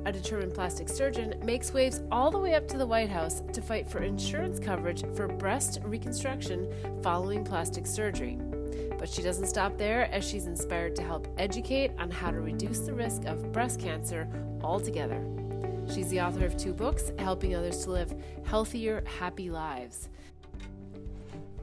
a determined plastic surgeon, makes waves all the way up to the White House to fight for insurance coverage for breast reconstruction following plastic surgery. But she doesn't stop there, as she's inspired to help educate on how to reduce the risk of breast cancer altogether. She's the author of 2 books, helping others to live healthier, happy lives.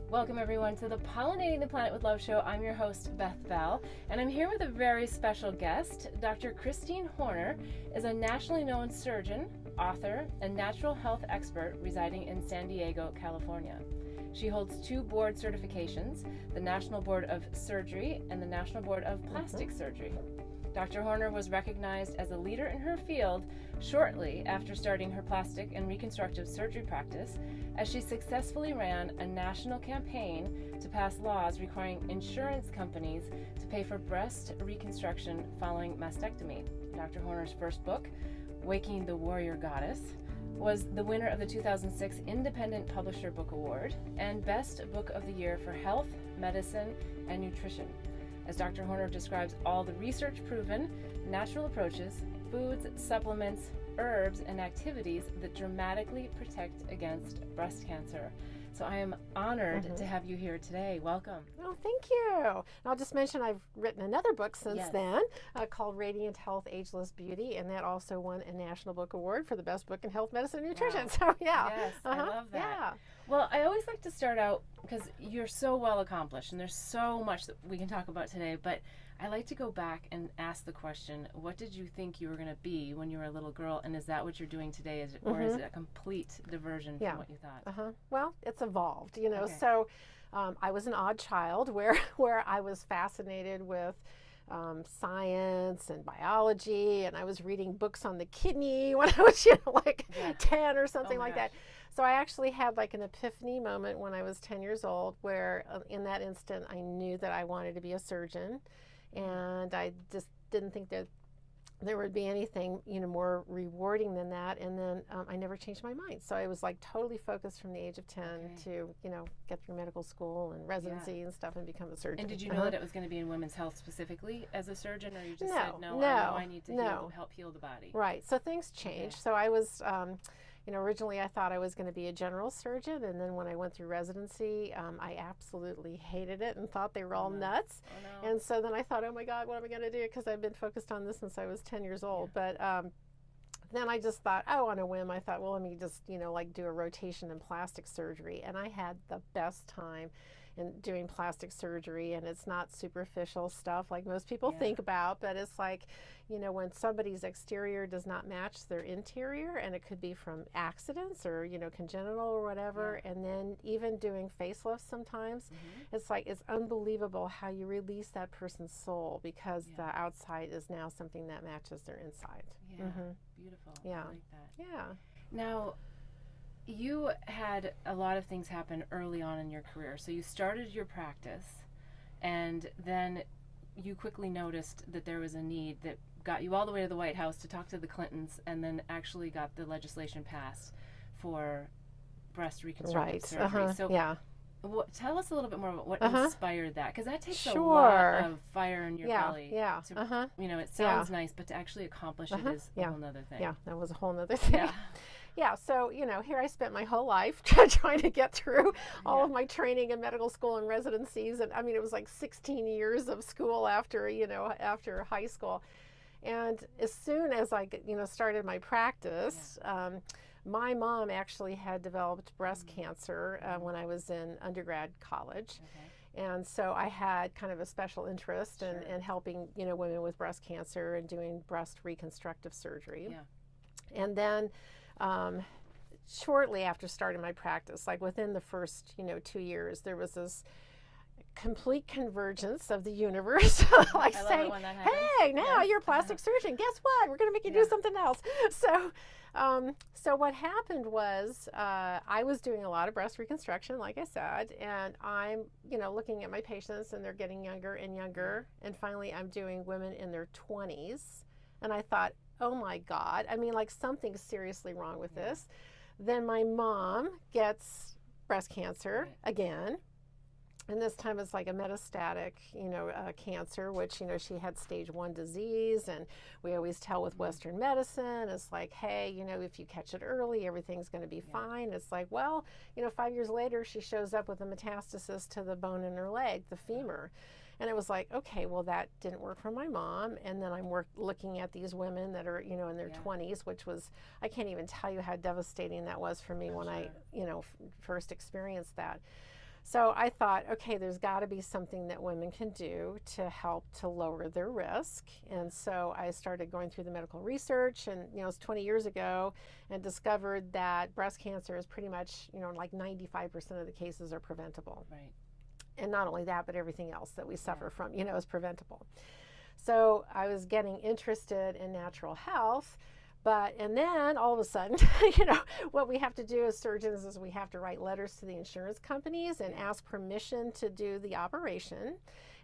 Welcome everyone to the Pollinating the Planet with Love show. I'm your host, Beth Bell, and I'm here with a very special guest. Dr. Christine Horner is a nationally known surgeon, author, and natural health expert residing in San Diego, California. She holds 2 board certifications, the National Board of Surgery and the National Board of Plastic Surgery. Dr. Horner was recognized as a leader in her field shortly after starting her plastic and reconstructive surgery practice, as she successfully ran a national campaign to pass laws requiring insurance companies to pay for breast reconstruction following mastectomy. Dr. Horner's first book, Waking the Warrior Goddess, was the winner of the 2006 Independent Publisher Book Award and Best Book of the Year for Health, Medicine, and Nutrition. As Dr. Horner describes all the research-proven natural approaches, foods, supplements, herbs, and activities that dramatically protect against breast cancer. So I am honored to have you here today. Welcome. Oh, thank you. And I'll just mention I've written another book since then called Radiant Health, Ageless Beauty, and that also won a National Book Award for the best book in health, medicine, and nutrition. Wow. So yeah. Yes, I love that. Yeah. Well, I always like to start out, because you're so well accomplished and there's so much that we can talk about today, but I like to go back and ask the question, what did you think you were going to be when you were a little girl, and is that what you're doing today, or is it a complete diversion from what you thought? Well, it's evolved, you know. Okay. So I was an odd child where I was fascinated with science and biology, and I was reading books on the kidney when I was 10 or something like that. So I actually had like an epiphany moment when I was 10 years old where in that instant I knew that I wanted to be a surgeon, and I just didn't think that there would be anything more rewarding than that. And then I never changed my mind. So I was like totally focused from the age of 10 to get through medical school and residency and stuff and become a surgeon. And did you know that it was going to be in women's health specifically as a surgeon, or you just said, no, I know I need to help heal the body? Right. So things changed. So I was originally I thought I was going to be a general surgeon, and then when I went through residency, I absolutely hated it and thought they were all nuts. Oh, no. And so then I thought, oh my God, what am I going to do? Because I've been focused on this since I was 10 years old. But then I just thought, on a whim, I thought, well, let me just, do a rotation in plastic surgery. And I had the best time in doing plastic surgery, and it's not superficial stuff like most people think about, but it's like, when somebody's exterior does not match their interior, and it could be from accidents or, congenital or whatever, and then even doing facelifts sometimes, it's like, it's unbelievable how you release that person's soul, because the outside is now something that matches their inside. Yeah, beautiful. Yeah. I like that. Yeah. Now, you had a lot of things happen early on in your career. So you started your practice, and then you quickly noticed that there was a need that got you all the way to the White House to talk to the Clintons, and then actually got the legislation passed for breast reconstructive surgery. So tell us a little bit more about what inspired that, because that takes a lot of fire in your belly. Yeah. To, it sounds nice, but to actually accomplish it is a whole nother thing. Yeah, that was a whole nother thing. Yeah, so, here I spent my whole life trying to get through all of my training in medical school and residencies. And I mean, it was like 16 years of school after high school. And as soon as I, started my practice, my mom actually had developed breast cancer when I was in undergrad college. And so I had kind of a special interest in helping, women with breast cancer and doing breast reconstructive surgery. And then shortly after starting my practice, like within the first, 2 years, there was this complete convergence of the universe, like saying, hey, now you're a plastic surgeon. Guess what? We're going to make you do something else. So what happened was I was doing a lot of breast reconstruction, like I said, and I'm, looking at my patients, and they're getting younger and younger. And finally, I'm doing women in their 20s. And I thought, oh my God, I mean, like something's seriously wrong with this. Then my mom gets breast cancer again. And this time it's like a metastatic, cancer, which, she had stage 1 disease. And we always tell with Western medicine, it's like, hey, if you catch it early, everything's going to be fine. It's like, well, 5 years later, she shows up with a metastasis to the bone in her leg, the femur. And it was like, okay, well, that didn't work for my mom. And then I'm looking at these women that are, in their 20s, which was, I can't even tell you how devastating that was for me when I, first experienced that. So I thought, okay, there's got to be something that women can do to help to lower their risk. And so I started going through the medical research, and it was 20 years ago, and discovered that breast cancer is pretty much, like 95% of the cases are preventable. Right. And not only that, but everything else that we suffer from, is preventable. So I was getting interested in natural health. And then all of a sudden, what we have to do as surgeons is we have to write letters to the insurance companies and ask permission to do the operation.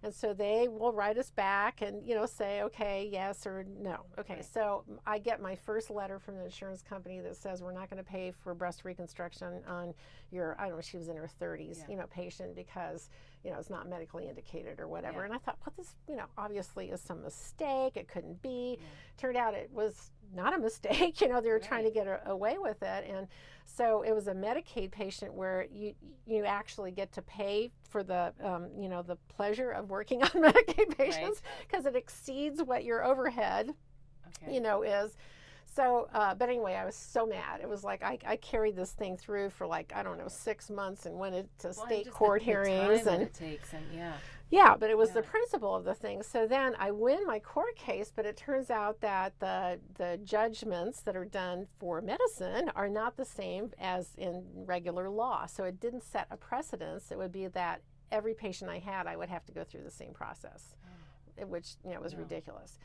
And so they will write us back and, say, okay, yes or no. Okay, right. So I get my first letter from the insurance company that says we're not going to pay for breast reconstruction on your, I don't know, she was in her 30s, patient because, it's not medically indicated or whatever. And I thought, well, this, obviously is some mistake. It couldn't be. Turned out it was not a mistake. They were trying to get away with it. And so it was a Medicaid patient where you actually get to pay for the, the pleasure of working on Medicaid patients because it exceeds what your overhead, is. So, but anyway, I was so mad. It was like I carried this thing through for 6 months and went into state court hearings. And it takes, and yeah, but it was the principle of the thing. So then I win my court case, but it turns out that the judgments that are done for medicine are not the same as in regular law. So it didn't set a precedence. It would be that every patient I had, I would have to go through the same process, which was ridiculous.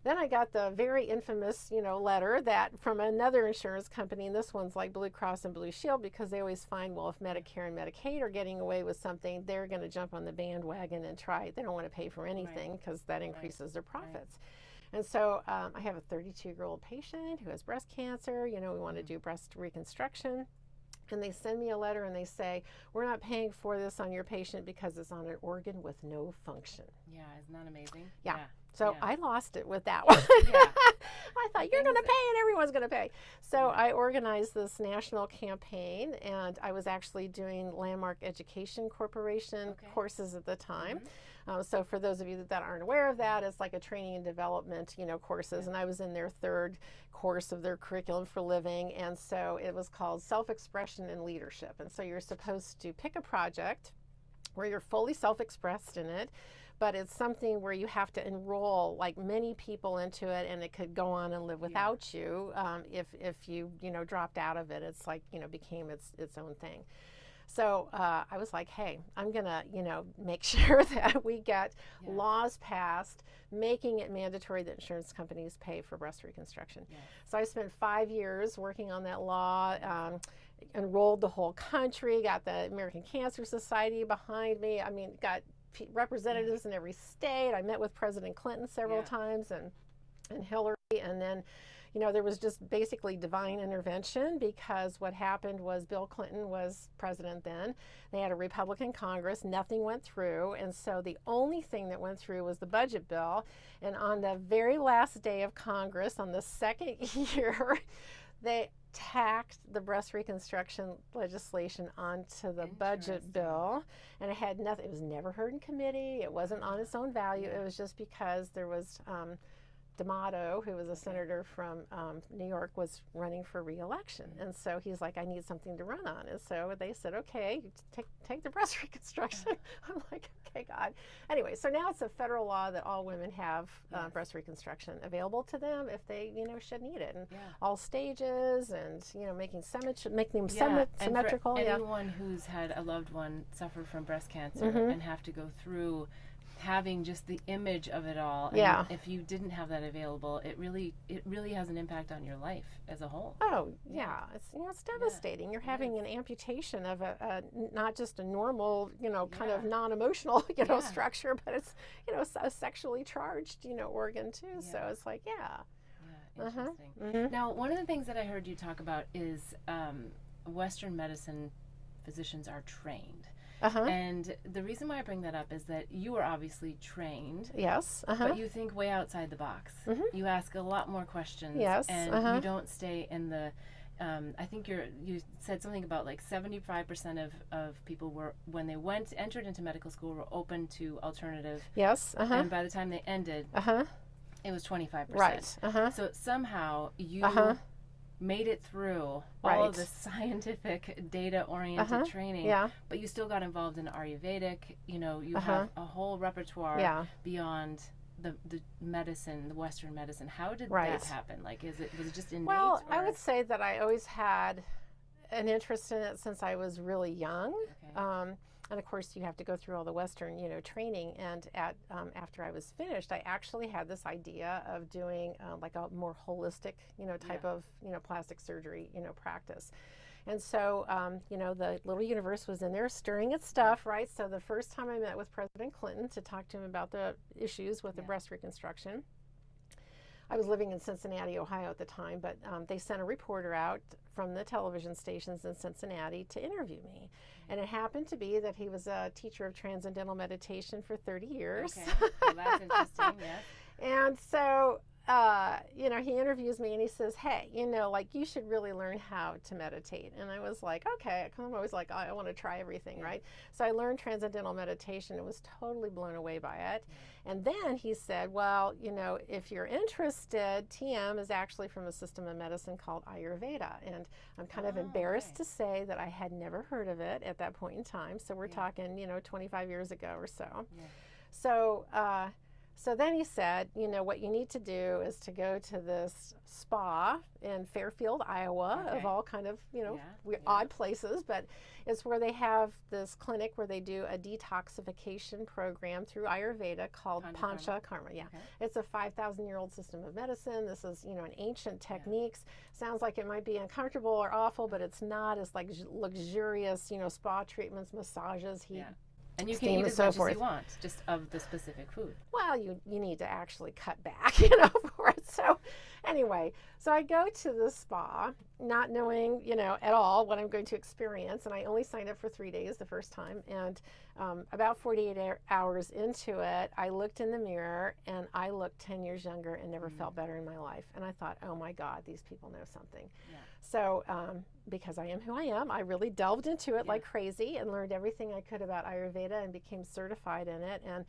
Then I got the very infamous, letter that from another insurance company, and this one's like Blue Cross and Blue Shield, because they always find, well, if Medicare and Medicaid are getting away with something, they're going to jump on the bandwagon and try it. They don't want to pay for anything because that increases their profits. And so I have a 32-year-old patient who has breast cancer. We want to do breast reconstruction. And they send me a letter and they say, we're not paying for this on your patient because it's on an organ with no function. Yeah, isn't that amazing? Yeah. So I lost it with that one. I thought, you're going to pay and everyone's going to pay. So I organized this national campaign, and I was actually doing Landmark Education Corporation courses at the time. So for those of you that aren't aware of that, it's like a training and development, courses. And I was in their third course of their curriculum for living. And so it was called Self-Expression and Leadership. And so you're supposed to pick a project where you're fully self-expressed in it, but it's something where you have to enroll many people into it, and it could go on and live without you if you dropped out of it. It's became its own thing. So I was like, hey, I'm gonna make sure that we get laws passed making it mandatory that insurance companies pay for breast reconstruction. So I spent 5 years working on that law. Enrolled the whole country, got the American Cancer Society behind me. I mean, got representatives in every state. I met with President Clinton several times and Hillary. And then, there was just basically divine intervention, because what happened was Bill Clinton was president then. They had a Republican Congress. Nothing went through. And so the only thing that went through was the budget bill. And on the very last day of Congress, on the second year, they tacked the breast reconstruction legislation onto the budget bill, and it had nothing. It was never heard in committee. It wasn't on its own value. It was just because there was D'Amato, who was a senator from New York, was running for re-election. And so he's like, I need something to run on. And so they said, okay, take the breast reconstruction. I'm like, okay, God. Anyway, so now it's a federal law that all women have breast reconstruction available to them if they, should need it. And all stages, and, making them symmetrical. And for anyone who's had a loved one suffer from breast cancer and have to go through having just the image of it all, and if you didn't have that available, it really has an impact on your life as a whole. Oh yeah, it's devastating. You're having an amputation of a not just a normal kind of non-emotional structure, but it's a sexually charged organ too. So it's like interesting. Now, one of the things that I heard you talk about is Western medicine physicians are trained. And the reason why I bring that up is that you are obviously trained. Yes. But you think way outside the box. You ask a lot more questions. Yes. And you don't stay in the... I think you said something about like 75% of people were, when they entered into medical school, were open to alternative. Yes. And by the time they ended, it was 25%. Right. So somehow you made it through all of the scientific data-oriented training, but you still got involved in Ayurvedic. You know, you have a whole repertoire beyond the medicine, the Western medicine. How did that happen? Like, was it just innate? Well, I would say that I always had an interest in it since I was really young. And of course, you have to go through all the Western, training. And after I was finished, I actually had this idea of doing like a more holistic, type of, plastic surgery, practice. And so, the little universe was in there stirring its stuff, right? So the first time I met with President Clinton to talk to him about the issues with the breast reconstruction, I was living in Cincinnati, Ohio at the time, but they sent a reporter out from the television stations in Cincinnati to interview me. And it happened to be that he was a teacher of transcendental meditation for 30 years. Okay, well, that's interesting, yes. And so, he interviews me and he says, hey, you should really learn how to meditate. And I was like, okay, I'm always like, I want to try everything, right? So I learned transcendental meditation and was totally blown away by it. And then he said, well, if you're interested, TM is actually from a system of medicine called Ayurveda. And I'm kind of embarrassed to say that I had never heard of it at that point in time. So we're talking, 25 years ago or so. So then he said, what you need to do is to go to this spa in Fairfield, Iowa, of all kind of, odd places, but it's where they have this clinic where they do a detoxification program through Ayurveda called Panchakarma. It's a 5,000-year-old system of medicine. This is, an ancient techniques. Sounds like it might be uncomfortable or awful, but it's not. It's like luxurious, spa treatments, massages, heat. And you can eat as much as you want, just of the specific food. Well, you need to actually cut back, for it. So anyway, so I go to the spa, not knowing, at all what I'm going to experience. And I only signed up for 3 days the first time. And about 48 hours into it, I looked in the mirror and I looked 10 years younger and never felt better in my life. And I thought, oh my God, these people know something. So because I am who I am, I really delved into it like crazy and learned everything I could about Ayurveda and became certified in it. And,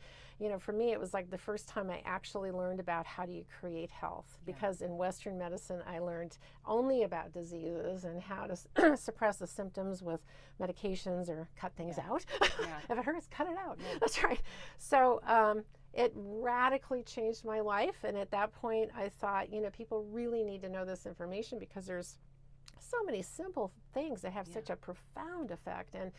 for me, it was like the first time I actually learned about how do you create health. Because in Western medicine, I learned only about diseases and how to suppress the symptoms with medications or cut things out. If it hurts, cut it out. That's right. So it radically changed my life. And at that point, I thought, people really need to know this information because there's so many simple things that have such a profound effect, and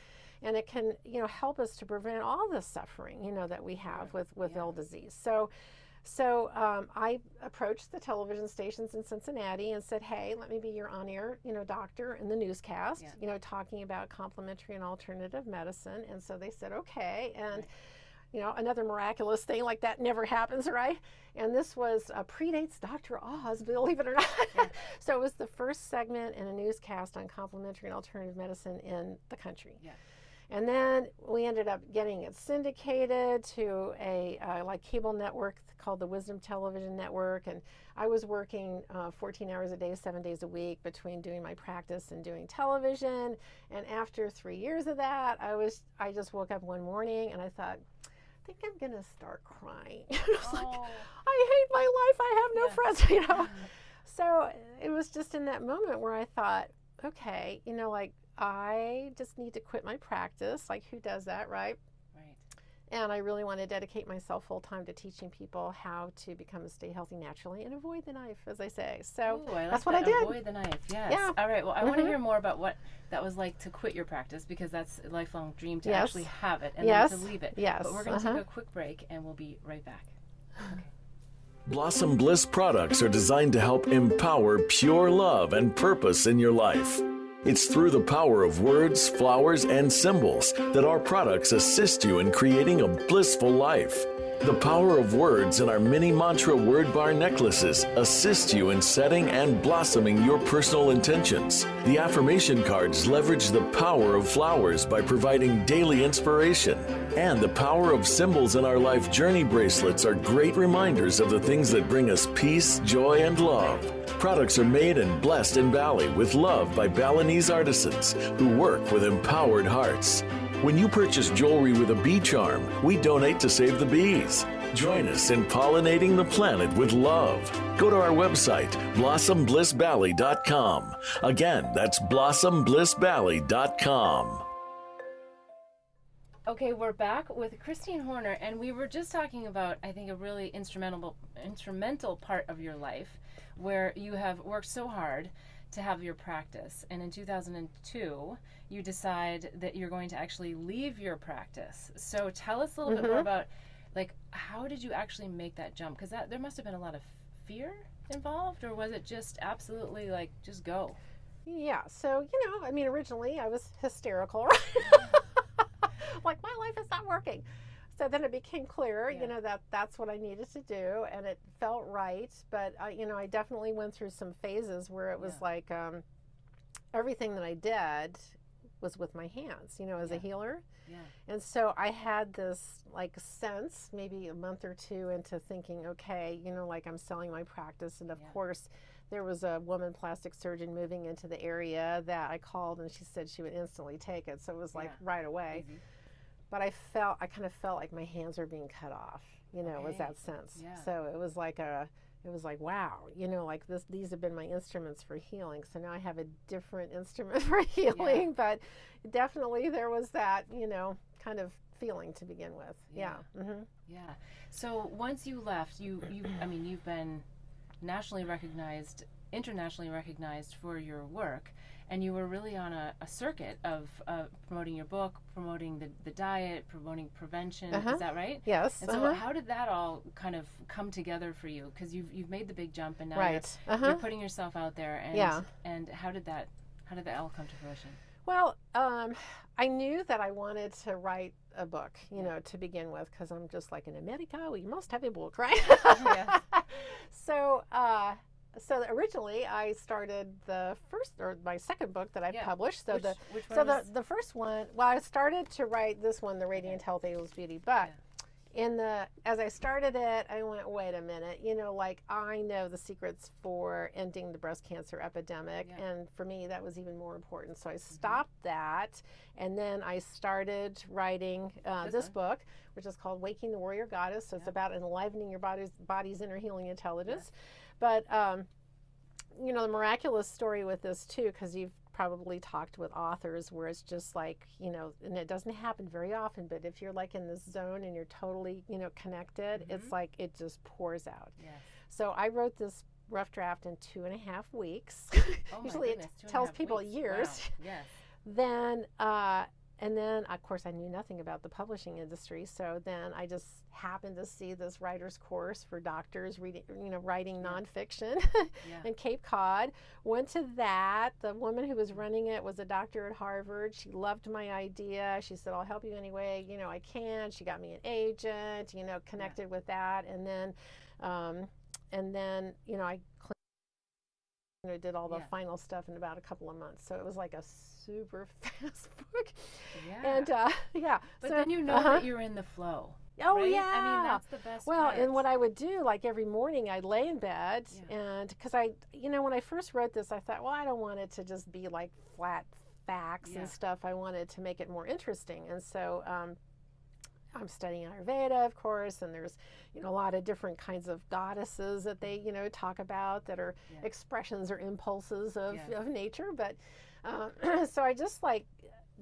it can help us to prevent all the suffering that we have with ill disease. So I approached the television stations in Cincinnati and said, hey, let me be your on-air doctor in the newscast, talking about complementary and alternative medicine. And so they said okay. And another miraculous thing like that never happens, right? And this was predates Dr. Oz, believe it or not. So it was the first segment in a newscast on complementary and alternative medicine in the country. And then we ended up getting it syndicated to a cable network called the Wisdom Television Network. And I was working 14 hours a day, 7 days a week between doing my practice and doing television. And after 3 years of that, I just woke up one morning and I thought, I think I'm going to start crying. I was like, I hate my life. I have no friends, So it was just in that moment where I thought, okay, I just need to quit my practice. Like, who does that, right? And I really want to dedicate myself full time to teaching people how to stay healthy naturally and avoid the knife, as I say. So that's what I did. Avoid the knife, yes. Yeah. All right. Well, I want to hear more about what that was like to quit your practice, because that's a lifelong dream to actually have it and then to leave it. But we're going to take a quick break and we'll be right back. Okay. Blossom Bliss products are designed to help empower pure love and purpose in your life. It's through the power of words, flowers, and symbols that our products assist you in creating a blissful life. The power of words in our mini mantra word bar necklaces assist you in setting and blossoming your personal intentions. The affirmation cards leverage the power of flowers by providing daily inspiration. And the power of symbols in our life journey bracelets are great reminders of the things that bring us peace, joy, and love. Products are made and blessed in Bali with love by Balinese artisans who work with empowered hearts. When you purchase jewelry with a bee charm, we donate to save the bees. Join us in pollinating the planet with love. Go to our website, blossomblissbali.com. Again, that's blossomblissbali.com. Okay, we're back with Christine Horner, and we were just talking about, I think, a really instrumental part of your life where you have worked so hard to have your practice. And in 2002, you decide that you're going to actually leave your practice. So tell us a little bit more about, like, how did you actually make that jump? Because there must have been a lot of fear involved, or was it just absolutely like, just go? Yeah, so, I mean, originally I was hysterical, right? Like, my life is not working. So then it became clear, that's what I needed to do, and it felt right. But, I definitely went through some phases where it was like everything that I did was with my hands, as a healer. Yeah. And so I had this, like, sense, maybe a month or two into thinking, okay, like, I'm selling my practice. And, of course, there was a woman plastic surgeon moving into the area that I called, and she said she would instantly take it. So it was, like, right away. Easy. But I kind of felt like my hands were being cut off, it was that sense. Yeah. So it was like wow, like these have been my instruments for healing. So now I have a different instrument for healing, but definitely there was that, kind of feeling to begin with. Yeah. Yeah. So once you left, you've been nationally recognized, internationally recognized for your work. And you were really on a circuit of promoting your book, promoting the diet, promoting prevention. Is that right? Yes. And so how did that all kind of come together for you? Because you've made the big jump, and now you're putting yourself out there. And, and how did that all come to fruition? Well, I knew that I wanted to write a book, to begin with, because I'm just like, in America, we must have a book, right? Yes. So originally I started my second book that I published. So the first one, well, I started to write this one, The Radiant Health Equals Beauty, but as I started it, I went, wait a minute, like, I know the secrets for ending the breast cancer epidemic, and for me that was even more important. So I stopped that, and then I started writing this book, which is called Waking the Warrior Goddess. So it's about enlivening your body's inner healing intelligence. But, the miraculous story with this, too, because you've probably talked with authors where it's just like, and it doesn't happen very often, but if you're like in this zone and you're totally, connected, it's like it just pours out. Yes. So I wrote this rough draft in 2.5 weeks. Usually it tells people years. Wow. Yes. Then, and then, of course, I knew nothing about the publishing industry, so then I just happened to see this writer's course for doctors writing nonfiction in Cape Cod. Went to that. The woman who was running it was a doctor at Harvard. She loved my idea. She said, I'll help you any way, I can. She got me an agent, connected with that. And then, I did all the final stuff in about a couple of months. So it was like a super fast book. Yeah. And But then that you're in the flow. Oh, right? yeah. I mean, that's the best part. And what I would do, like every morning, I'd lay in bed, and because when I first wrote this, I thought, well, I don't want it to just be like flat facts and stuff. I wanted to make it more interesting. And so I'm studying Ayurveda, of course, and there's, a lot of different kinds of goddesses that they, talk about that are expressions or impulses of nature. But so I just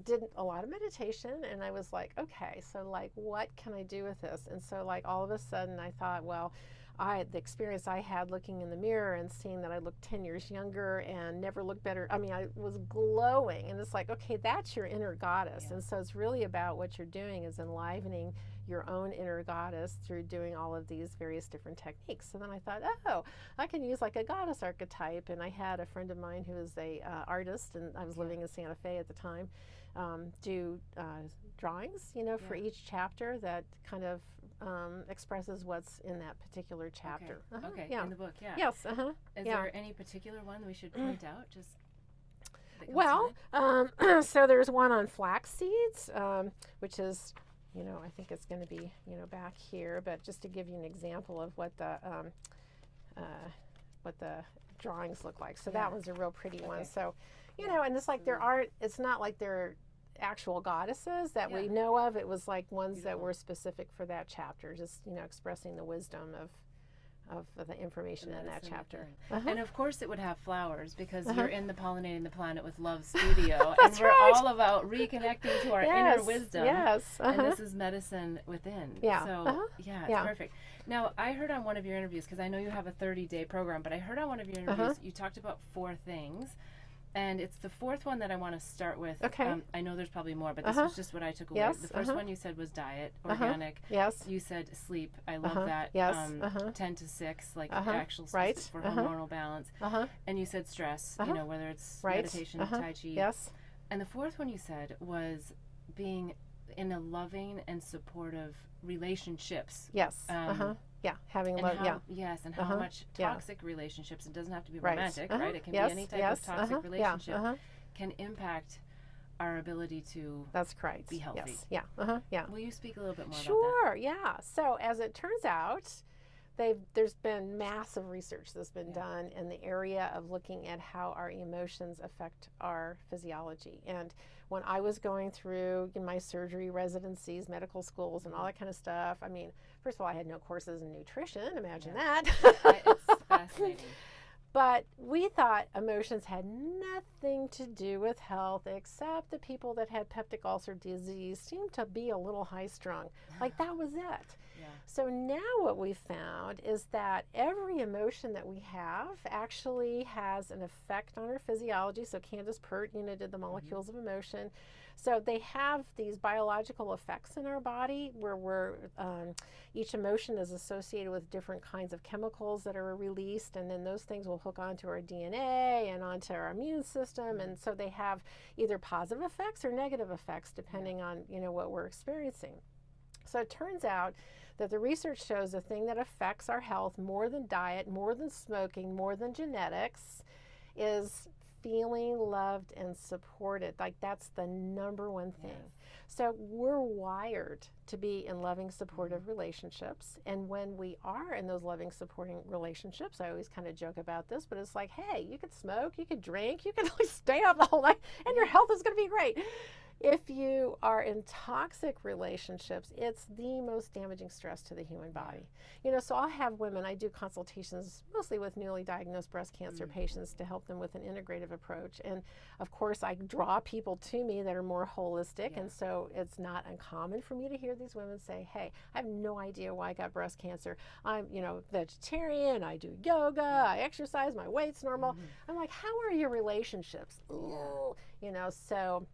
did a lot of meditation, and I was like, okay, so what can I do with this? And so all of a sudden I thought, well, the experience I had looking in the mirror and seeing that I looked 10 years younger and never looked better. I mean, I was glowing, and it's like, okay, that's your inner goddess. And so it's really about what you're doing is enlivening your own inner goddess through doing all of these various different techniques. So then I thought, oh, I can use like a goddess archetype. And I had a friend of mine who was a artist, and I was living in Santa Fe at the time, do drawings, for each chapter that kind of expresses what's in that particular chapter. Okay. Yeah. In the book, yeah. Yes. Is there any particular one we should point out? Just well, so there's one on flax seeds, which is, I think it's going to be, back here, but just to give you an example of what the drawings look like. So that one's a real pretty one. So, and it's like it's not like they're actual goddesses that we know of. It was like ones that were specific for that chapter, just, expressing the wisdom of the information in that chapter. And of course it would have flowers, because you're in the Pollinating the Planet with Love studio, and we're all about reconnecting to our inner wisdom. Yes. And this is medicine within. Yeah. So it's perfect. Now, I heard on one of your interviews, because I know you have a 30-day program, but I heard on one of your interviews you talked about 4 things. And it's the 4th one that I want to start with. Okay. I know there's probably more, but this was just what I took away. Yes. The first one you said was diet, organic. Yes. You said sleep. I love that. Yes. 10 to 6, like actual Right. for hormonal balance. And you said stress, whether it's meditation, Tai Chi. Yes. And the 4th one you said was being in a loving and supportive relationships. Yes. Yeah, having love. Yes, and how much toxic relationships, it doesn't have to be romantic, right? It can be any type of toxic relationship, can impact our ability to That's correct. Be healthy. Yes. Yeah. Will you speak a little bit more about that? Sure, yeah. So as it turns out, there's been massive research that's been done in the area of looking at how our emotions affect our physiology. And when I was going through my surgery residencies, medical schools, and all that kind of stuff, I mean, first of all, I had no courses in nutrition. Imagine that. It's fascinating. But we thought emotions had nothing to do with health, except the people that had peptic ulcer disease seemed to be a little high strung. Like that was it. Yeah. So now what we found is that every emotion that we have actually has an effect on our physiology. So Candace Pert, did the molecules of emotion. So they have these biological effects in our body where each emotion is associated with different kinds of chemicals that are released, and then those things will hook onto our DNA and onto our immune system. And so they have either positive effects or negative effects depending on what we're experiencing. So it turns out that the research shows the thing that affects our health more than diet, more than smoking, more than genetics is feeling loved and supported. Like that's the number one thing. Yes. So we're wired to be in loving, supportive relationships. And when we are in those loving, supporting relationships, I always kind of joke about this, but it's like, hey, you could smoke, you could drink, you could stay up the whole night, and your health is going to be great. If you are in toxic relationships, it's the most damaging stress to the human body. So I'll have women, I do consultations mostly with newly diagnosed breast cancer patients to help them with an integrative approach. And of course, I draw people to me that are more holistic. And so it's not uncommon for me to hear these women say, hey, I have no idea why I got breast cancer. I'm, vegetarian, I do yoga, I exercise, my weight's normal. I'm like, how are your relationships? Ooh, so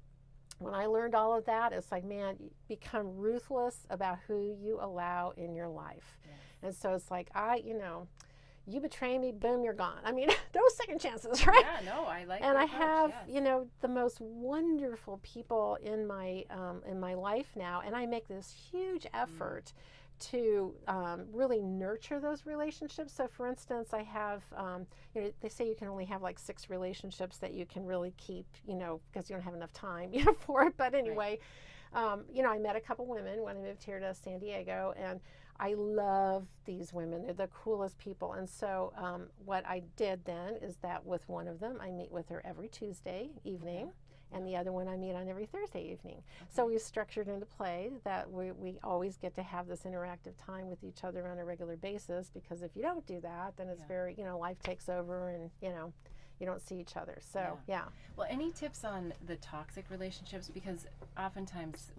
when I learned all of that, it's like, man, become ruthless about who you allow in your life. Yes. And so it's like, you betray me, boom, you're gone. I mean, no second chances, right? Yeah, no, I like that. And I have, the most wonderful people in my life now, and I make this huge effort to really nurture those relationships. So for instance, I have, they say you can only have like 6 relationships that you can really keep, because you don't have enough time, for it. But anyway, I met a couple women when I moved here to San Diego, and I love these women. They're the coolest people. And so what I did then is that with one of them, I meet with her every Tuesday evening. And the other one I meet on every Thursday evening. So we've structured into play that we always get to have this interactive time with each other on a regular basis, because if you don't do that, then it's very, life takes over and, you don't see each other. So, Well, any tips on the toxic relationships? Because oftentimes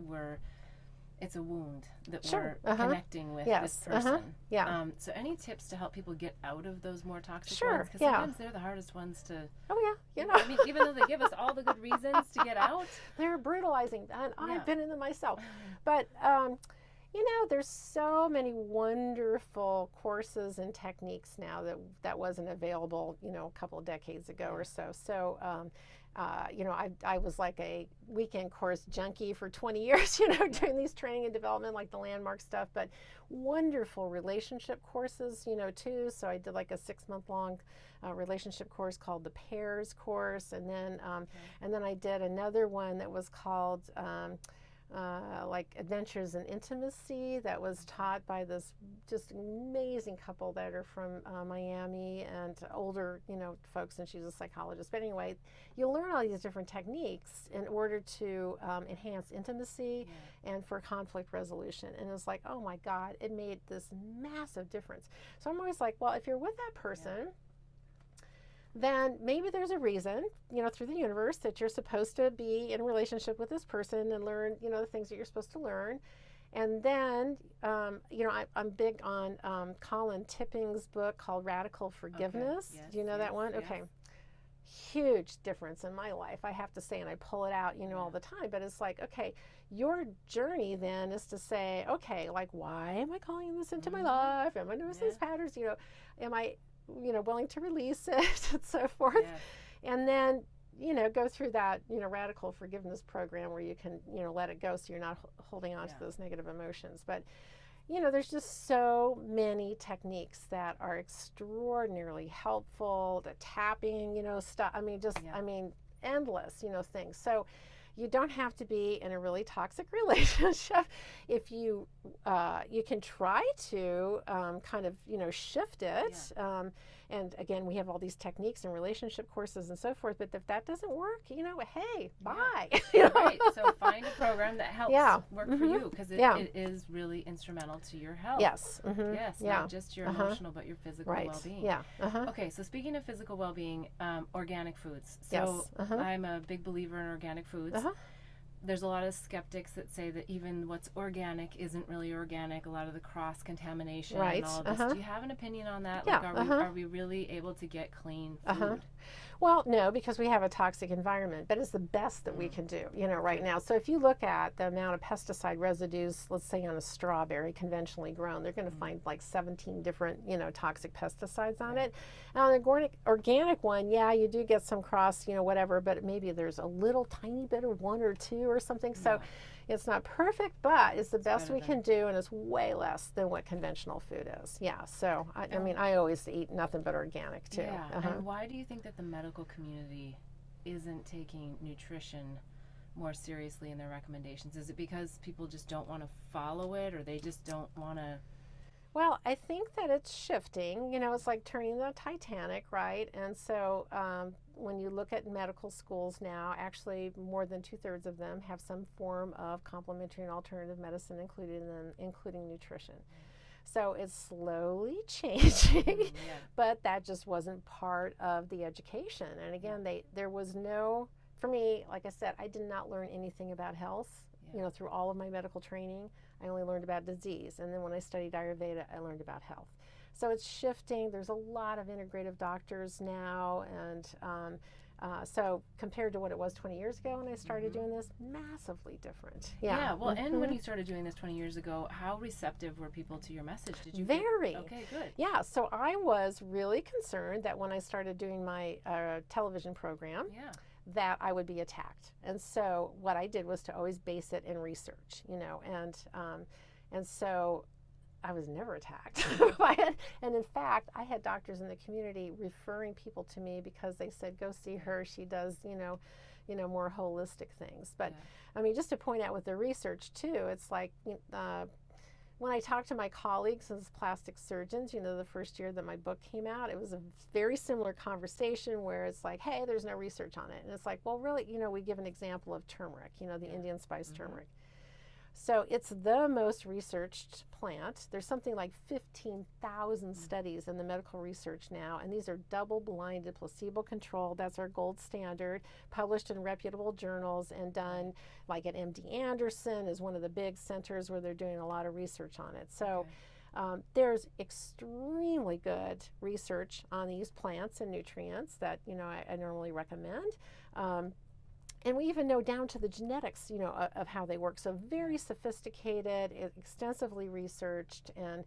it's a wound that we're connecting with this person. So any tips to help people get out of those more toxic ones? Because sometimes they're the hardest ones to... Oh, yeah. I mean, even though they give us all the good reasons to get out. They're brutalizing. And I've been in them myself. But, You know, there's so many wonderful courses and techniques now that wasn't available, you know, a couple of decades ago or so. So, you know, I was like a weekend course junkie for 20 years, you know, doing these training and development, like the landmark stuff, but wonderful relationship courses, you know, too. So I did like a 6-month long relationship course called the Pairs course. And then I did another one that was called like Adventures in Intimacy, that was taught by this just amazing couple that are from Miami, and older, you know, folks, and she's a psychologist. But anyway, you learn all these different techniques in order to enhance intimacy and for conflict resolution. And it's like, oh my God, it made this massive difference. So I'm always like, well, if you're with that person, then maybe there's a reason, you know, through the universe that you're supposed to be in a relationship with this person and learn, you know, the things that you're supposed to learn. And then, you know, I'm big on Colin Tipping's book called Radical Forgiveness. Okay. Yes, Do you know that one? yes. Okay. Huge difference in my life, I have to say, and I pull it out, you know, all the time. But it's like, okay, your journey then is to say, okay, like, why am I calling this into my life? Am I noticing these patterns? You know, am I, you know, willing to release it and so forth? Yes. And then, you know, go through that, you know, radical forgiveness program where you can, you know, let it go so you're not holding on to those negative emotions. But, you know, there's just so many techniques that are extraordinarily helpful. The tapping, you know, stuff. I mean, just, I mean, endless, you know, things. So you don't have to be in a really toxic relationship. If you you can try to kind of, you know, shift it. And again, we have all these techniques and relationship courses and so forth. But if that doesn't work, you know, hey, bye. You know? Right. So find a program that helps work for you, because it is really instrumental to your health. Yes. Yes. Not just your emotional, but your physical well-being. Yeah. Okay. So speaking of physical well-being, organic foods. So I'm a big believer in organic foods. There's a lot of skeptics that say that even what's organic isn't really organic, a lot of the cross-contamination and all of this. Do you have an opinion on that? Yeah. Like, are we really able to get clean food? Well, no, because we have a toxic environment, but it's the best that we can do, you know, right now. So if you look at the amount of pesticide residues, let's say on a strawberry conventionally grown, they're going to find like 17 different, you know, toxic pesticides on it. Now, an organic one, yeah, you do get some cross, you know, whatever, but maybe there's a little tiny bit of 1 or 2 or something. So it's not perfect, but it's the best we can do, and it's way less than what conventional food is. Yeah, so I mean, I always eat nothing but organic too. Yeah, and why do you think that the medical community isn't taking nutrition more seriously in their recommendations? Is it because people just don't want to follow it, or they just don't want to? Well, I think that it's shifting. You know, it's like turning the Titanic, right? And so when you look at medical schools now, actually more than 2/3 of them have some form of complementary and alternative medicine included in them, including nutrition. So it's slowly changing, but that just wasn't part of the education. And again, there was no, for me, like I said, I did not learn anything about health, you know, through all of my medical training. I only learned about disease. And then when I studied Ayurveda, I learned about health. So it's shifting. There's a lot of integrative doctors now. And so compared to what it was 20 years ago when I started doing this, massively different. Yeah, well, and when you started doing this 20 years ago, how receptive were people to your message? Did you Very. Okay, good. Yeah, so I was really concerned that when I started doing my television program, that I would be attacked. And so what I did was to always base it in research, you know, and so I was never attacked. And in fact, I had doctors in the community referring people to me because they said, go see her. She does, you know, more holistic things. But I mean, just to point out with the research too, it's like, when I talked to my colleagues as plastic surgeons, you know, the first year that my book came out, it was a very similar conversation where it's like, hey, there's no research on it. And it's like, well, really, you know, we give an example of turmeric, you know, the Indian spice turmeric. So it's the most researched plant. There's something like 15,000 studies in the medical research now, and these are double-blinded, placebo-controlled. That's our gold standard, published in reputable journals and done like at MD Anderson is one of the big centers where they're doing a lot of research on it. So there's extremely good research on these plants and nutrients that, you know, I normally recommend. And we even know down to the genetics, of how they work. So very sophisticated, extensively researched, and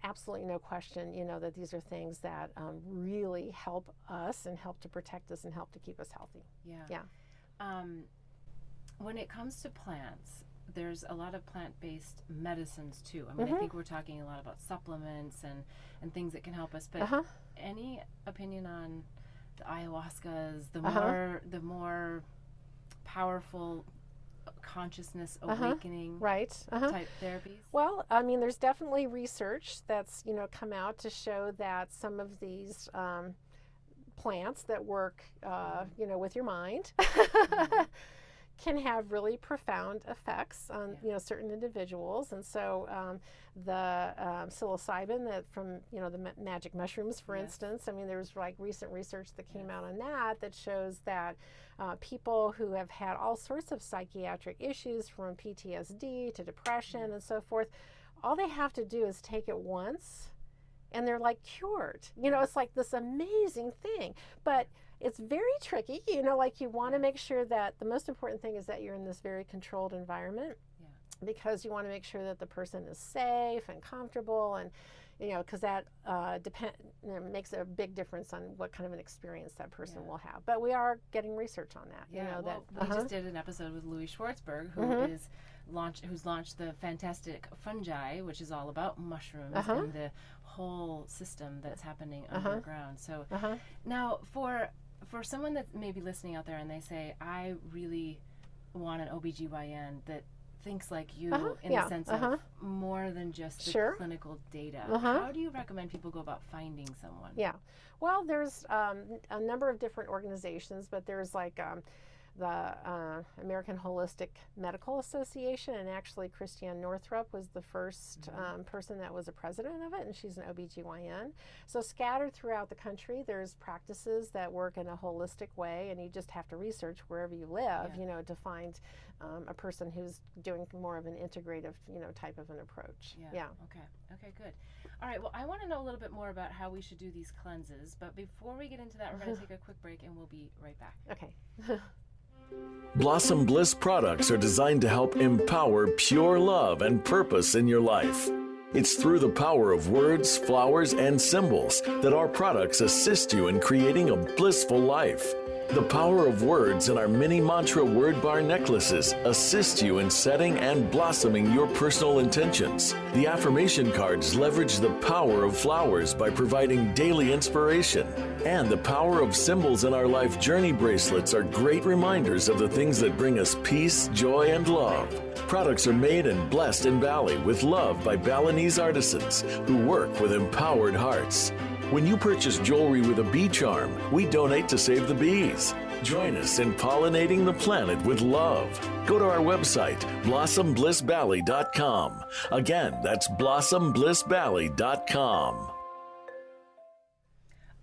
absolutely no question, that these are things that really help us and help to protect us and help to keep us healthy. Yeah. When it comes to plants, there's a lot of plant-based medicines too. I mean, I think we're talking a lot about supplements and things that can help us. But any opinion on the ayahuascas, the more powerful consciousness awakening type therapies? Well, I mean, there's definitely research that's come out to show that some of these plants that work with your mind can have really profound effects on certain individuals. And so the psilocybin that from the magic mushrooms, for instance, I mean, there's like recent research that came out on that shows that people who have had all sorts of psychiatric issues, from PTSD to depression and so forth, all they have to do is take it once and they're like cured. It's like this amazing thing. But it's very tricky, like you want to make sure that the most important thing is that you're in this very controlled environment, because you want to make sure that the person is safe and comfortable, and because that makes a big difference on what kind of an experience that person will have. But we are getting research on that. We just did an episode with Louis Schwartzberg, who's launched the fantastic fungi, which is all about mushrooms and the whole system that's happening underground. So now for someone that's maybe listening out there and they say, I really want an OBGYN that thinks like you in the sense of more than just the clinical data. How do you recommend people go about finding someone? Yeah. Well, there's a number of different organizations, but there's like the American Holistic Medical Association, and actually Christiane Northrup was the first person that was a president of it, and she's an OBGYN. So scattered throughout the country, there's practices that work in a holistic way, and you just have to research wherever you live, to find a person who's doing more of an integrative, type of an approach. Okay, good. All right, well, I want to know a little bit more about how we should do these cleanses, but before we get into that, we're going to take a quick break and we'll be right back. Okay. Blossom Bliss products are designed to help empower pure love and purpose in your life. It's through the power of words, flowers, and symbols that our products assist you in creating a blissful life. The power of words in our mini mantra word bar necklaces assist you in setting and blossoming your personal intentions. The affirmation cards leverage the power of flowers by providing daily inspiration. And the power of symbols in our life journey bracelets are great reminders of the things that bring us peace, joy, and love. Products are made and blessed in Bali with love by Balinese artisans who work with empowered hearts. When you purchase jewelry with a bee charm, we donate to save the bees. Join us in pollinating the planet with love. Go to our website, blossomblissbali.com. Again, that's blossomblissbali.com.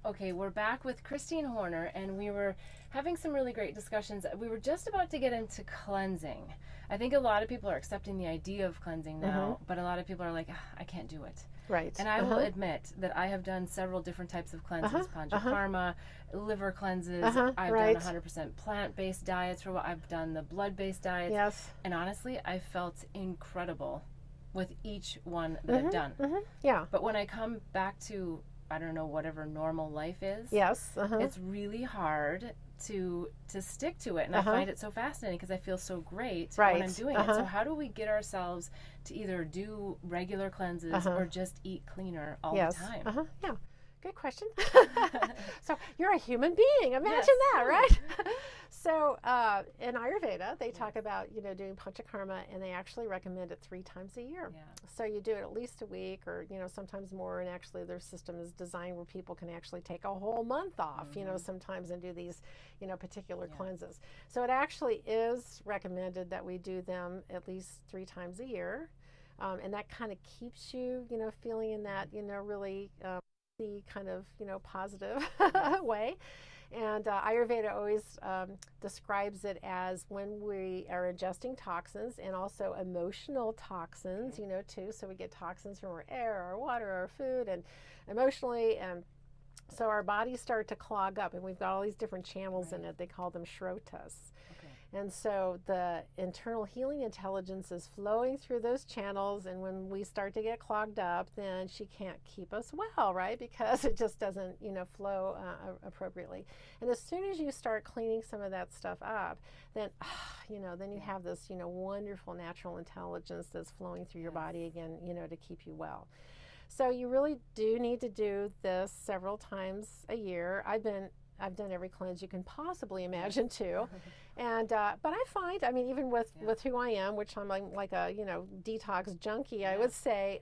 Okay, we're back with Christine Horner, and we were having some really great discussions. We were just about to get into cleansing. I think a lot of people are accepting the idea of cleansing now, but a lot of people are like, I can't do it. Right. And I will admit that I have done several different types of cleanses, panchakarma, liver cleanses. I've done 100% plant-based diets for what I've done, the blood-based diets. Yes. And honestly, I felt incredible with each one that I've done. Yeah. But when I come back to, I don't know, whatever normal life is, it's really hard to stick to it, and I find it so fascinating because I feel so great when I'm doing it. So how do we get ourselves to either do regular cleanses or just eat cleaner all the time? Yeah, good question. So you're a human being. Imagine that, right? So in Ayurveda, they talk about doing panchakarma, and they actually recommend it 3 times a year. So you do it at least a week, or sometimes more. And actually, their system is designed where people can actually take a whole month off, sometimes, and do these particular cleanses. So it actually is recommended that we do them at least 3 times a year, and that kind of keeps you feeling in that really the kind of positive way. And Ayurveda always describes it as when we are ingesting toxins, and also emotional toxins, too. So we get toxins from our air, our water, our food, and emotionally. And so our bodies start to clog up, and we've got all these different channels in it. They call them shrotas. And so the internal healing intelligence is flowing through those channels, and when we start to get clogged up, then she can't keep us well, right? Because it just doesn't, flow appropriately. And as soon as you start cleaning some of that stuff up, then, then you have this, wonderful natural intelligence that's flowing through your body again, to keep you well. So you really do need to do this several times a year. I've done every cleanse you can possibly imagine too. And but I find, even with who I am, which I'm like a detox junkie, I would say,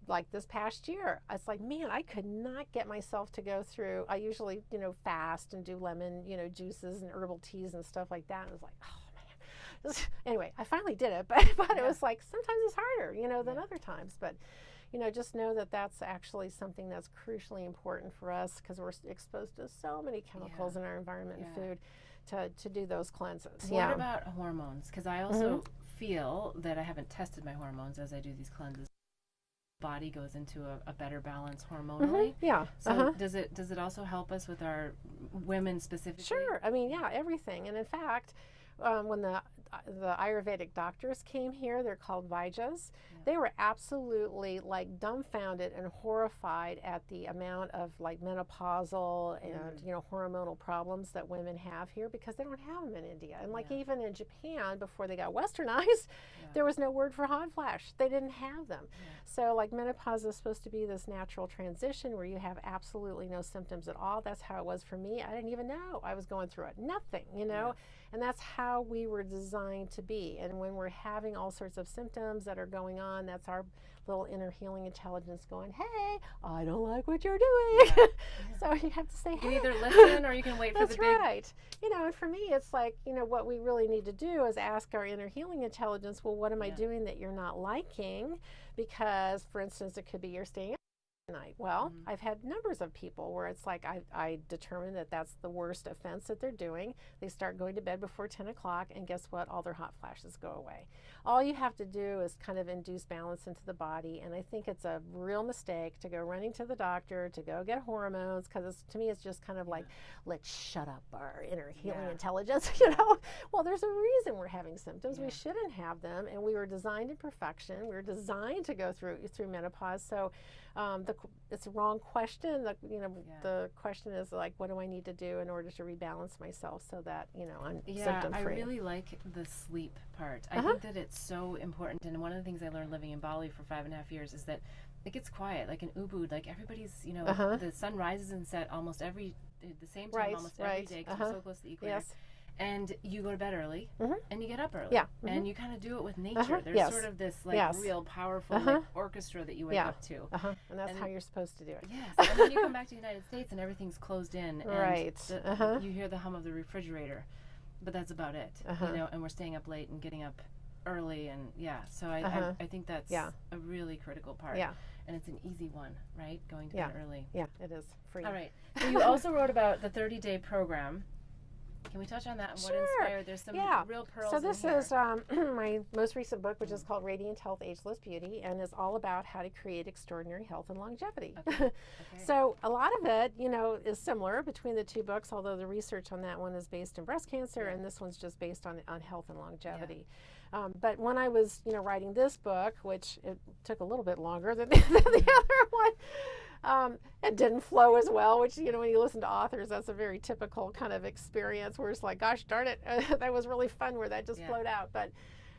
like this past year, it's like, man, I could not get myself to go through. I usually fast and do lemon juices and herbal teas and stuff like that. And it was like, oh man. Anyway, I finally did it, but it was like sometimes it's harder than other times. But just know that that's actually something that's crucially important for us, because we're exposed to so many chemicals in our environment and food to do those cleanses. What about hormones? Because I also feel that I haven't tested my hormones as I do these cleanses. Body goes into a better balance hormonally. So does it also help us with our women specifically? Sure. Everything. And in fact, when the Ayurvedic doctors came here, they're called Vaijas. They were absolutely like dumbfounded and horrified at the amount of like menopausal and hormonal problems that women have here, because they don't have them in India. And like even in Japan, before they got westernized, there was no word for hot flash. They didn't have them. So like menopause is supposed to be this natural transition where you have absolutely no symptoms at all. That's how it was for me. I didn't even know I was going through it. Nothing, And that's how we were designed to be. And when we're having all sorts of symptoms that are going on, that's our little inner healing intelligence going, hey, I don't like what you're doing. So you have to say, you can either listen or you can wait for the big... That's right. And for me, it's like, what we really need to do is ask our inner healing intelligence, well, what am I doing that you're not liking? Because, for instance, it could be you're staying night. Well, I've had numbers of people where it's like I determine that that's the worst offense that they're doing. They start going to bed before 10 o'clock, and guess what? All their hot flashes go away. All you have to do is kind of induce balance into the body, and I think it's a real mistake to go running to the doctor to go get hormones, because to me it's just kind of like, let's shut up our inner healing intelligence. Well, there's a reason we're having symptoms. We shouldn't have them, and we were designed in perfection. We were designed to go through menopause. So it's a wrong question. The question is like, what do I need to do in order to rebalance myself so that I'm symptom-free? I really like the sleep part. I think that it's so important. And one of the things I learned living in Bali for 5.5 years is that it gets quiet. Like in Ubud, like everybody's the sun rises and sets almost the same time almost every day, because we're so close to the equator. And you go to bed early, and you get up early, and you kind of do it with nature. There's sort of this like real powerful like, orchestra that you wake up to, and that's how you're supposed to do it. Yes, and then you come back to the United States, and everything's closed in, and you hear the hum of the refrigerator, but that's about it. And we're staying up late and getting up early, and so I think that's a really critical part. And it's an easy one, right? Going to bed early. Yeah, it is free. All right. So you also wrote about the 30-day program. Can we touch on that and what inspired? There's some real pearls in here. So this is my most recent book, which is called Radiant Health, Ageless Beauty, and is all about how to create extraordinary health and longevity. So a lot of it, is similar between the two books, although the research on that one is based in breast cancer, and this one's just based on health and longevity. But when I was, writing this book, which it took a little bit longer than the other one, it didn't flow as well, which, when you listen to authors, that's a very typical kind of experience where it's like, gosh darn it, that was really fun where that just flowed out. But,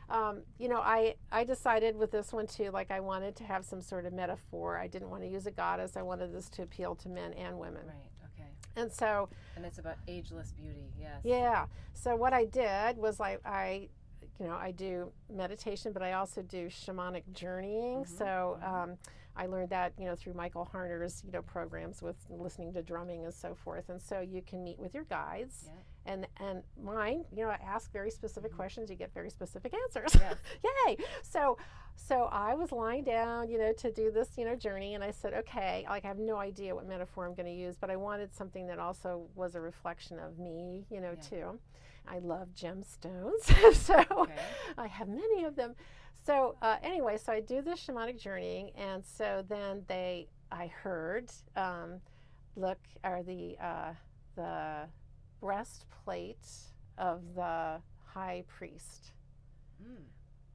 I decided with this one too, like I wanted to have some sort of metaphor. I didn't want to use a goddess. I wanted this to appeal to men and women. Right, okay. And so... And it's about ageless beauty, yes. Yeah. So what I did was I do meditation, but I also do shamanic journeying. So I learned that, through Michael Harner's, programs with listening to drumming and so forth. And so you can meet with your guides. And mine, I ask very specific questions. You get very specific answers. Yay! So I was lying down, to do this, journey. And I said, okay, like I have no idea what metaphor I'm going to use, but I wanted something that also was a reflection of me, too. I love gemstones, so I have many of them. So anyway, so I do this shamanic journeying, and so then I heard, look, are the breastplate of the high priest.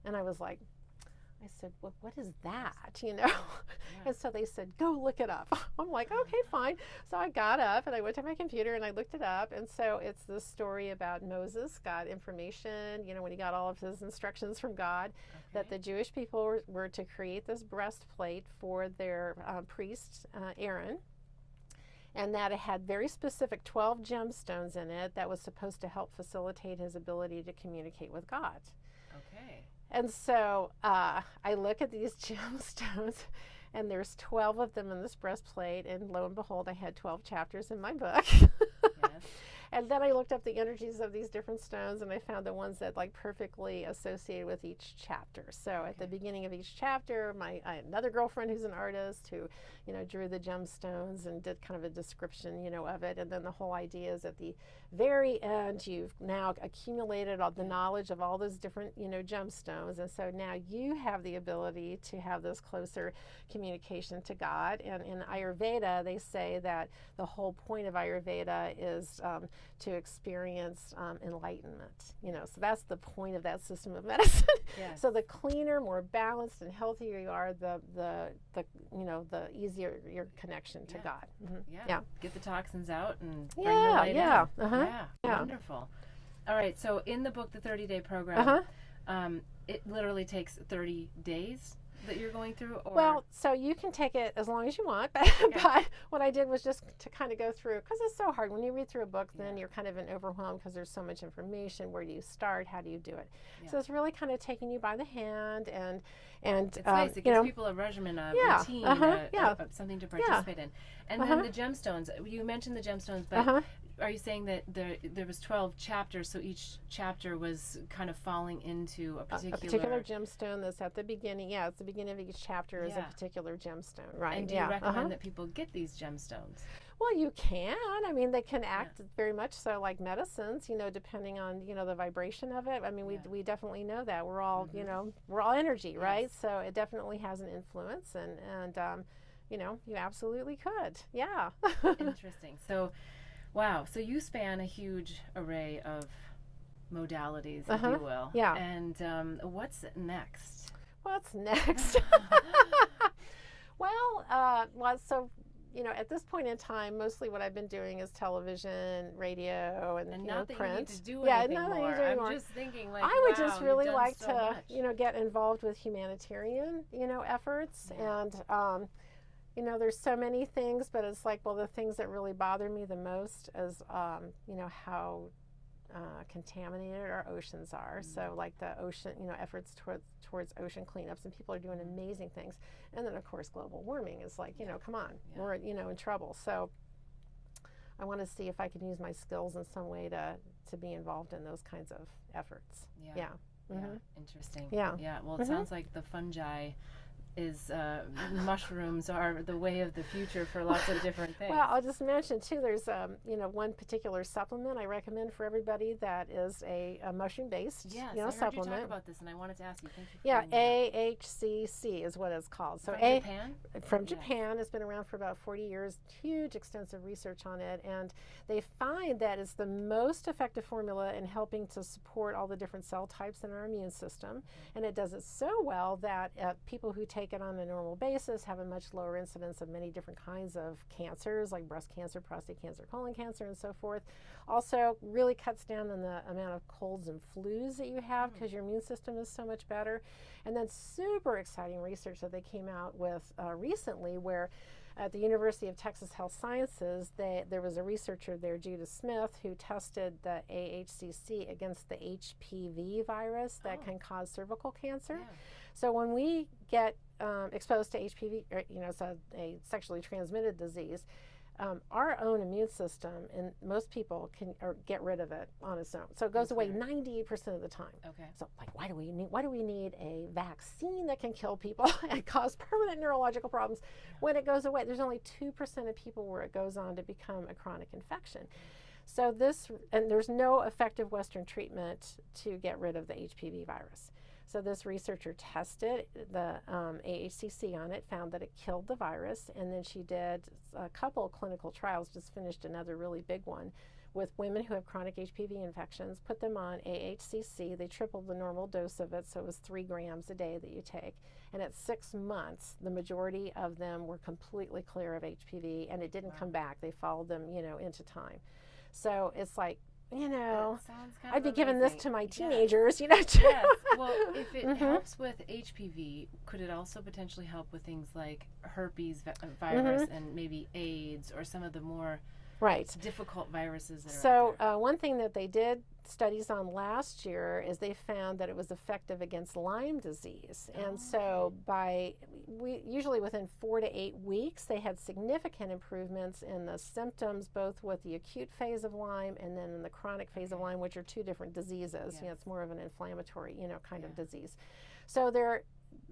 And I was like, I said, well, what is that, you know? And so they said, go look it up. I'm like, okay, fine. So I got up and I went to my computer and I looked it up. And so it's this story about Moses got information, you know, when he got all of his instructions from God, that the Jewish people were to create this breastplate for their priest, Aaron, and that it had very specific 12 gemstones in it that was supposed to help facilitate his ability to communicate with God. Okay. And so I look at these gemstones, and there's 12 of them in this breastplate, and lo and behold, I had 12 chapters in my book. Yes. And then I looked up the energies of these different stones, and I found the ones that like perfectly associated with each chapter. So at the beginning of each chapter, I had another girlfriend who's an artist who, you know, drew the gemstones and did kind of a description, you know, of it. And then the whole idea is at the very end, you've now accumulated all the knowledge of all those different, you know, gemstones. And so now you have the ability to have this closer communication to God. And in Ayurveda, they say that the whole point of Ayurveda is to experience enlightenment, you know, so that's the point of that system of medicine. Yes. So the cleaner, more balanced, and healthier you are, the you know, the easier your connection to God. Yeah. Get the toxins out and bring Yeah, the light in. yeah. Yeah. Wonderful. All right. So in the book, the 30-day program, it literally takes 30 days that you're going through? Or? Well, so you can take it as long as you want, but what I did was just to kind of go through, because it's so hard. When you read through a book, then you're kind of overwhelmed because there's so much information. Where do you start? How do you do it? So it's really kind of taking you by the hand and it's nice. It gives people a regimen, a routine, something to participate in. And then the gemstones. You mentioned the gemstones, but are you saying that there was 12 chapters, so each chapter was kind of falling into a particular gemstone that's at the beginning? Yeah, it's the beginning of each chapter is a particular gemstone, right? And do you recommend that people get these gemstones? Well, you can. I mean, they can act very much so like medicines, you know, depending on, you know, the vibration of it. I mean, we definitely know that. We're all, you know, we're all energy, right? So it definitely has an influence, and you know, you absolutely could. Yeah. Interesting. So, wow. So you span a huge array of modalities, if you will. Yeah. And what's next? What's next? Well, so, you know, at this point in time, mostly what I've been doing is television, radio, and you know, print. You need to do anything more. I'm just thinking, like, I would just really like so to, much. you know, get involved with humanitarian, you know, efforts. And, you know, there's so many things, but it's like, well, the things that really bother me the most is, you know, how contaminated our oceans are. So like the ocean, you know, efforts towards ocean cleanups, and people are doing amazing things. And then of course global warming is like, you know, come on, we're, you know, in trouble. So I want to see if I can use my skills in some way to be involved in those kinds of efforts. Yeah. Interesting. Yeah. Well, it sounds like the fungi is mushrooms are the way of the future for lots of different things. Well, I'll just mention too, there's you know, one particular supplement I recommend for everybody that is a mushroom based yes, you know, I heard supplement. you talk about this and I wanted to ask you. Thank you for AHCC is what it's called. So Japan? From Japan. It's been around for about 40 years. Huge extensive research on it, and they find that it's the most effective formula in helping to support all the different cell types in our immune system. And it does it so well that people who take it on a normal basis have a much lower incidence of many different kinds of cancers, like breast cancer, prostate cancer, colon cancer, and so forth. Also really cuts down on the amount of colds and flus that you have because your immune system is so much better. And then super exciting research that they came out with recently, where at the University of Texas Health Sciences, there was a researcher there, Judah Smith, who tested the AHCC against the HPV virus that can cause cervical cancer. So when we get exposed to HPV, or, you know, it's a sexually transmitted disease, our own immune system, and most people can get rid of it on its own. So it goes away 98% of the time. Okay. So like, why do we need a vaccine that can kill people and cause permanent neurological problems when it goes away? There's only 2% of people where it goes on to become a chronic infection. So and there's no effective Western treatment to get rid of the HPV virus. So this researcher tested the AHCC on it, found that it killed the virus, and then she did a couple of clinical trials, just finished another really big one, with women who have chronic HPV infections, put them on AHCC. They tripled the normal dose of it, so it was 3 grams a day that you take. And at 6 months, the majority of them were completely clear of HPV, and it didn't come back. They followed them, into time. So it's like, I'd be giving this to my teenagers, too. Yes. Well, if it helps with HPV, could it also potentially help with things like herpes virus and maybe AIDS or some of the more difficult viruses that are out there? One thing that they did studies on last year is they found that it was effective against Lyme disease. And so usually within 4 to 8 weeks, they had significant improvements in the symptoms, both with the acute phase of Lyme and then in the chronic phase of Lyme, which are 2 different diseases. Yes. It's more of an inflammatory, kind of disease. So they're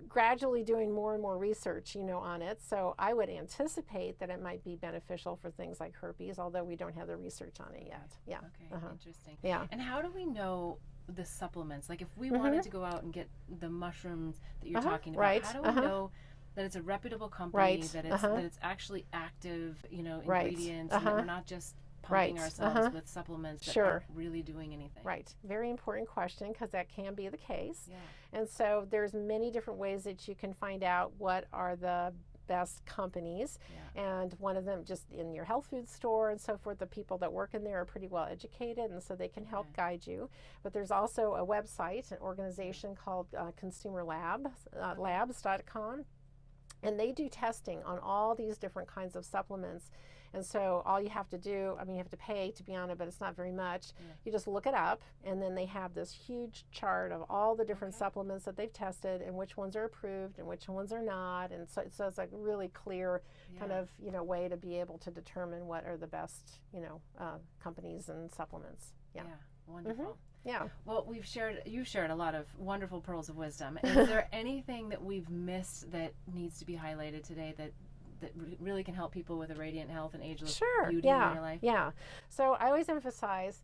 gradually doing more and more research, on it. So I would anticipate that it might be beneficial for things like herpes, although we don't have the research on it yet. Yeah. Okay. Interesting. Yeah. And how do we know the supplements? Like if we wanted to go out and get the mushrooms that you're talking about, how do we know that it's a reputable company, that it's actually active, ingredients, and that we're not just pumping ourselves with supplements that aren't really doing anything? Right. Very important question, because that can be the case. Yeah. And so there's many different ways that you can find out what are the best companies. And one of them, just in your health food store and so forth, the people that work in there are pretty well educated, and so they can help guide you. But there's also a website, an organization called Consumer Labs.com, and they do testing on all these different kinds of supplements. And so all you have to do, you have to pay to be on it, but it's not very much. You just look it up, and then they have this huge chart of all the different supplements that they've tested and which ones are approved and which ones are not. And so it's like really clear kind of, way to be able to determine what are the best, companies and supplements. Yeah. Wonderful. Yeah. Well, you've shared a lot of wonderful pearls of wisdom. Is there anything that we've missed that needs to be highlighted today that really can help people with a radiant health and ageless beauty in their life? Yeah. So I always emphasize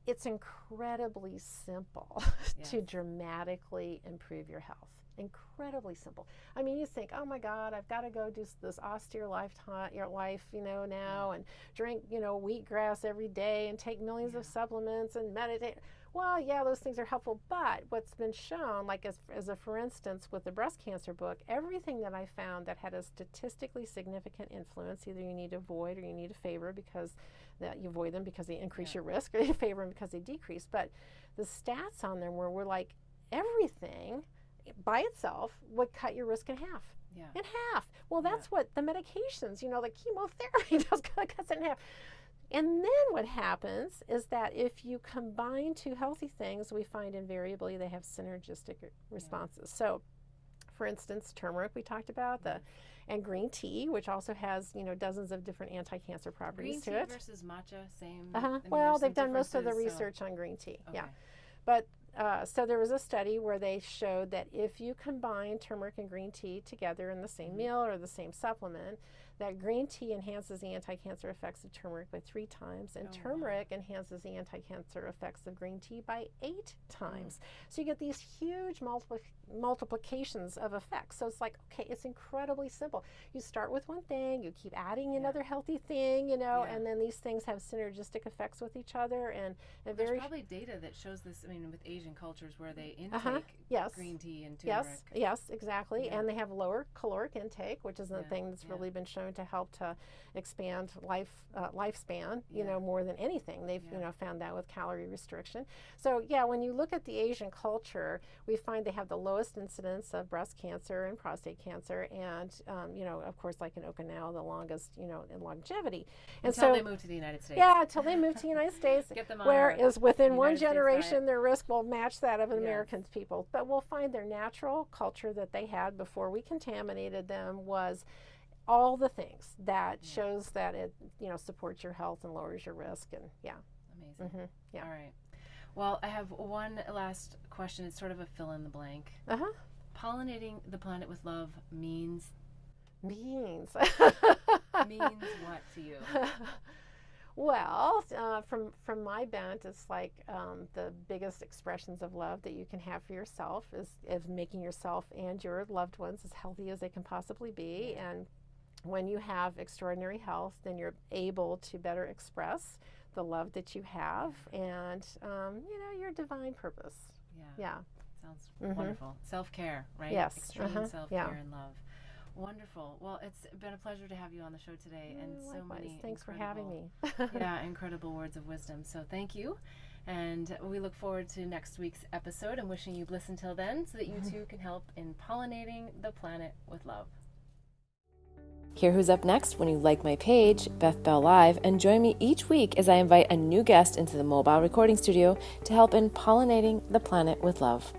it's incredibly simple to dramatically improve your health. Incredibly simple. You think, oh my God, I've got to go do this austere life, now, and drink, wheatgrass every day and take millions of supplements and meditate. Well, yeah, those things are helpful, but what's been shown, like as a for instance with the breast cancer book, everything that I found that had a statistically significant influence, either you need to avoid or you need to favor, because that you avoid them because they increase your risk, or you favor them because they decrease. But the stats on them were like everything by itself would cut your risk in half. In half. Well, that's what the medications, the chemotherapy does, cuts it in half. And then what happens is that if you combine 2 healthy things, we find invariably they have synergistic responses. So, for instance, turmeric we talked about, and green tea, which also has, dozens of different anti-cancer properties to it. Green tea versus matcha, same? Well, they've done most of the research on green tea. Okay. But so there was a study where they showed that if you combine turmeric and green tea together in the same meal or the same supplement, that green tea enhances the anti-cancer effects of turmeric by 3 times, and turmeric enhances the anti-cancer effects of green tea by 8 times. So you get these huge multiplications of effects. So it's like, okay, it's incredibly simple. You start with one thing, you keep adding another healthy thing, and then these things have synergistic effects with each other. And there's probably data that shows this, with Asian cultures where they intake green tea and turmeric. Yes, exactly. And they have lower caloric intake, which is the thing that's really been shown to help to expand lifespan, more than anything. They've, found that with calorie restriction. So, when you look at the Asian culture, we find they have the lowest incidence of breast cancer and prostate cancer, and, of course, like in Okinawa, the longest, in longevity. And until they move to the United States. Yeah, until they move to the United States, Get them on whereas within one United States generation, diet. their risk will match that of American people. But we'll find their natural culture that they had before we contaminated them was all the things that shows that it, supports your health and lowers your risk. And Amazing. All right. Well, I have one last question. It's sort of a fill in the blank. Pollinating the planet with love means Means what to you? Well, from my bent, it's like the biggest expressions of love that you can have for yourself is making yourself and your loved ones as healthy as they can possibly be. And when you have extraordinary health, then you're able to better express the love that you have and, your divine purpose. Yeah. Sounds wonderful. Self-care, right? Yes. Extreme self-care and love. Wonderful. Well, it's been a pleasure to have you on the show today, and so likewise. many Thanks for having me. incredible words of wisdom. So thank you, and we look forward to next week's episode and wishing you bliss until then, so that you too can help in pollinating the planet with love. Hear who's up next when you like my page, Beth Bell Live, and join me each week as I invite a new guest into the mobile recording studio to help in pollinating the planet with love.